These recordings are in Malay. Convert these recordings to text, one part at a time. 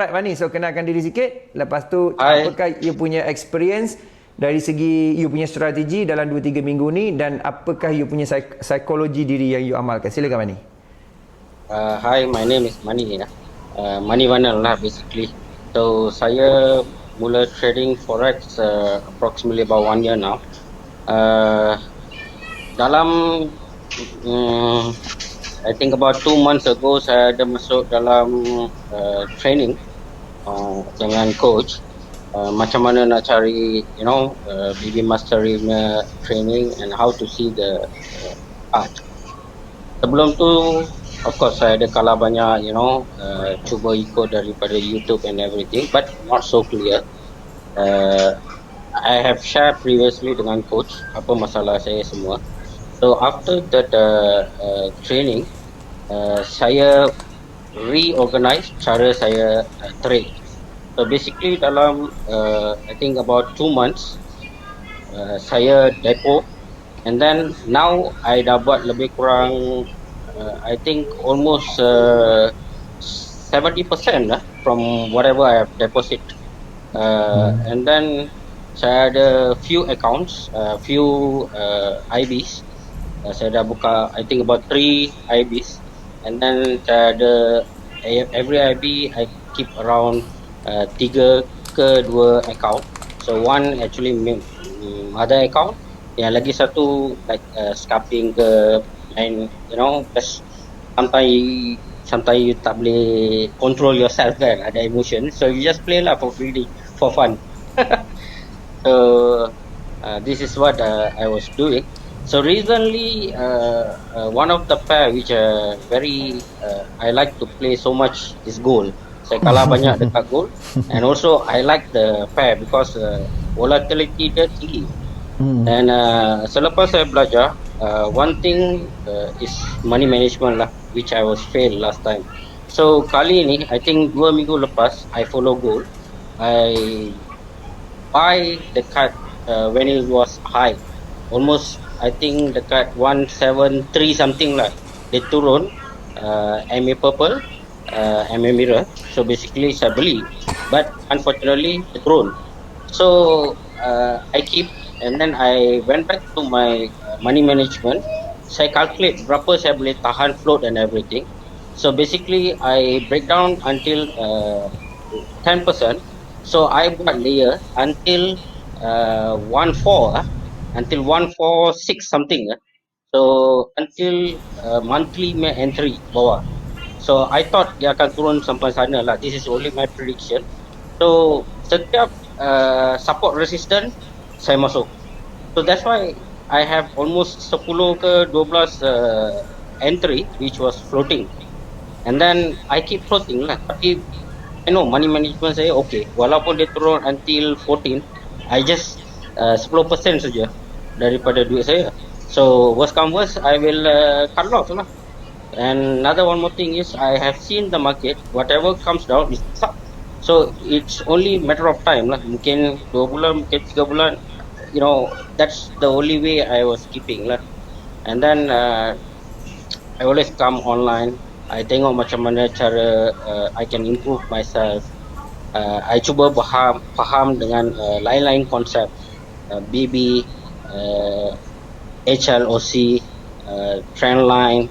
Alright Mani, so kenalkan diri sikit. Lepas tu, Hai. apakah you punya experience dari segi you punya strategi dalam 2-3 minggu ni, dan apakah you punya psikologi diri yang you amalkan? Silakan Mani. Hi, my name is Manivan lah basically. So saya mula trading Forex approximately about 1 year now. Dalam I think about 2 months ago saya ada masuk dalam training dengan coach. Macam mana nak cari BB mastery training and how to see the art. Sebelum tu, of course, saya ada kalah banyak, cuba ikut daripada YouTube and everything, but not so clear. I have shared previously dengan coach apa masalah saya semua. So after that training, saya reorganize cara saya trade. So basically dalam I think about 2 months, saya depo. And then now I dah buat lebih kurang I think almost 70% lah from whatever I have deposit. And then saya ada few accounts, few IBs. Saya dah buka I think about 3 IBs. And then saya ada every IB I keep around 3 ke 2 account. So one actually other account. Yang lagi satu like scalping ke main, just sometimes you tak boleh control yourself kan, ada emotion, so you just play lah for free, for fun. So this is what I was doing. So recently one of the pair which very I like to play so much is gold. Saya kalah banyak dekat gold, and also I like the pair because volatility dia tinggi. Dan selepas saya belajar, one thing is money management lah, which I was fail last time. So kali ni, I think 2 minggu lepas, I follow gold. I buy the card when it was high, almost I think dekat 173 something lah. Dia turun, MA purple, MA mirror. So basically saya beli, but unfortunately dia turun. So I keep. And then I went back to my money management. Saya calculate berapa saya boleh tahan float and everything. So basically I break down until 10%. So I buat layer until 1.4 until 1.46 something. So until monthly entry bawah. So I thought dia akan turun sampai sana lah. This is only my prediction. So setiap support resistance saya masuk. So that's why I have almost 10 ke 12 entry which was floating. And then I keep floating lah. Tapi I know money management saya okay. Walaupun dia turun until 14, I just 10% saja daripada duit saya. So worst come worst, I will cut loss lah. And another one more thing is I have seen the market, whatever comes down is up. So it's only matter of time lah. Mungkin 2 bulan, mungkin 3 bulan. That's the only way I was keeping lah. And then I always come online. I tengok macam mana cara I can improve myself. I cuba faham dengan lain-lain konsep, BB, HLOC, trend line,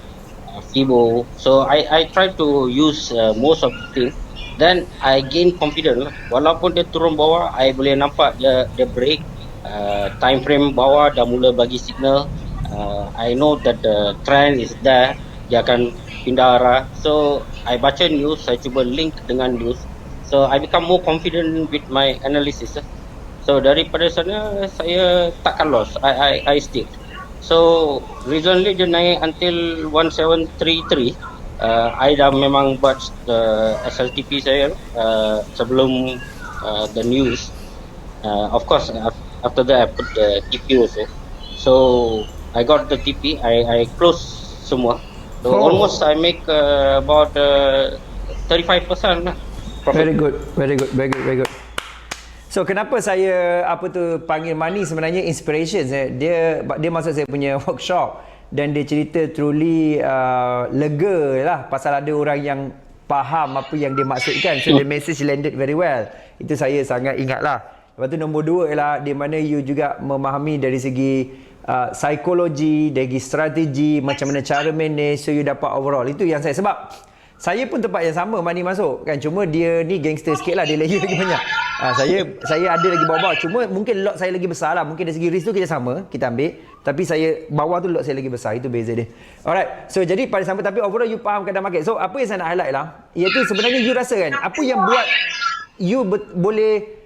Fibo. So I try to use most of the thing. Then I gain confidence lah. Walaupun dia turun bawah, I boleh nampak dia break. Time frame bawah dah mula bagi signal. I know that the trend is there. Dia akan pindah arah. So I baca news, saya cuba link dengan news. So I become more confident with my analysis. So daripada sana saya takkan loss. I stick. So recently dia naik until 1733. I dah memang buat SLTP saya sebelum the news. Of course, after that I put the TP also. So I got the TP. I close semua. So almost I make about 35% lah profit. Very good. So kenapa saya panggil Mani sebenarnya inspiration saya. Dia masuk saya punya workshop dan dia cerita truly lega lah pasal ada orang yang faham apa yang dia maksudkan. So the message landed very well. Itu saya sangat ingat lah. Lepas tu nombor 2 ialah di mana you juga memahami dari segi psikologi, dari segi strategi, macam mana cara manage, so you dapat overall. Itu yang sebab saya pun tempat yang sama Mani masuk kan, cuma dia ni gangster sikit lah, dia layer lagi banyak. Saya ada lagi bawah-bawah, cuma mungkin lot saya lagi besar lah. Mungkin dari segi risk tu kita sama, kita ambil, tapi saya bawah tu lot saya lagi besar. Itu beza dia. Alright, so jadi pada sama, tapi overall you faham keadaan market. So apa yang saya nak highlight lah, iaitu sebenarnya you rasa kan, apa yang buat you boleh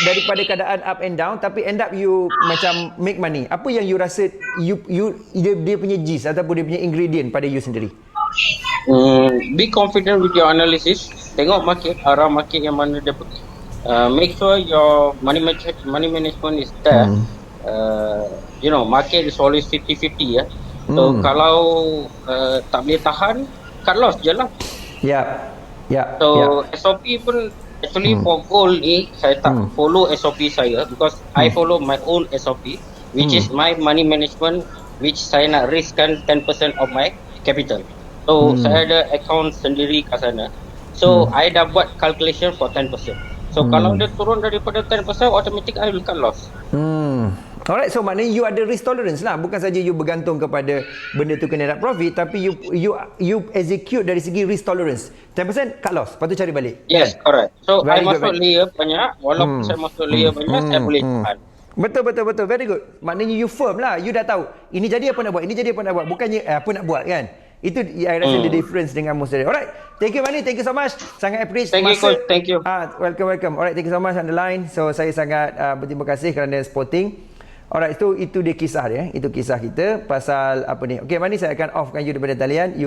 daripada keadaan up and down tapi end up you macam make money. Apa yang you rasa dia punya gist ataupun dia punya ingredient pada you sendiri? Be confident with your analysis. Tengok market, arah market yang mana dia pergi. Make sure your money management is there. Market is always 50-50 ya. So kalau tak boleh tahan, cut loss je lah. So SOP pun actually for gold ni saya tak follow SOP saya, because I follow my own SOP, which is my money management, which saya nak riskkan 10% of my capital. So saya ada account sendiri kat sana. So I dah buat calculation for 10%. So kalau dia turun daripada 10%, automatic I will cut loss. Alright, so maknanya you ada risk tolerance lah. Bukan saja you bergantung kepada benda tu kena nak profit, tapi you execute dari segi risk tolerance. 10% cut loss, lepas tu cari balik. Yes, kan? correct. So Very I masuk layer banyak, walaupun saya masuk layer banyak, saya boleh tahan. Betul. Very good. Maknanya you firm lah. You dah tahu ini jadi apa nak buat, ini jadi apa nak buat. Bukannya apa nak buat kan. Itu I rasa the difference dengan most dari. Alright. Thank you Mani, thank you so much. Sangat appreciate. Thank you coach, thank you. Welcome. Alright, thank you so much on the line. So saya sangat berterima kasih kerana supporting. Alright, itu dia kisah dia. Itu kisah kita pasal apa ni. Okey Mani, saya akan offkan you daripada talian.